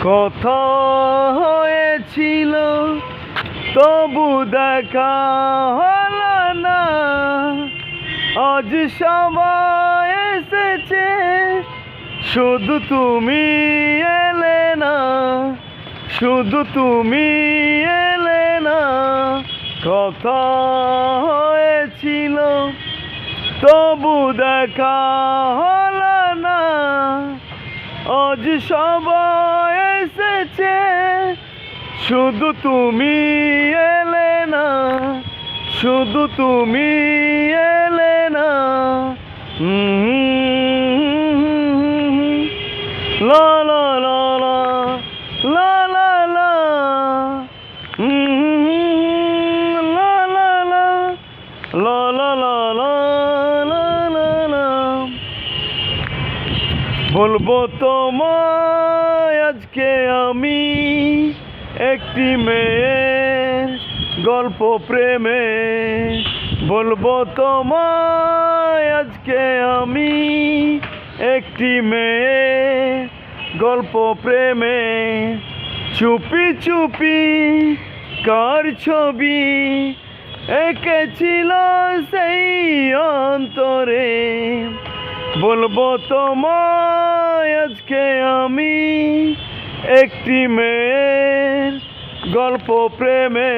কথা হয়েছিল তবু দেখা হলো না, আজ সবাই এসেছে শুধু তুমি এলে না, শুধু তুমি এলে না। কথা হয়েছিল তবু দেখা হলো না, আজ সবাই এসেছে শুধু তুমি এলে না, শুধু তুমি এলে না। লা লা লা লা লা লা লা লা লা লা লা লা লা লা লা লা লা। বলবো তোমায় আজকে আমি একটি মেয়ের গল্প প্রেমে, বলবো তোমায় আজকে আমি একটি মেয়ের গল্প প্রেমে। চুপি চুপি কার ছবি এঁকেছিল সেই অন্তরে, বলবো তোমায় আজকে আমি একটি মেয়ের গল্প প্রেমে।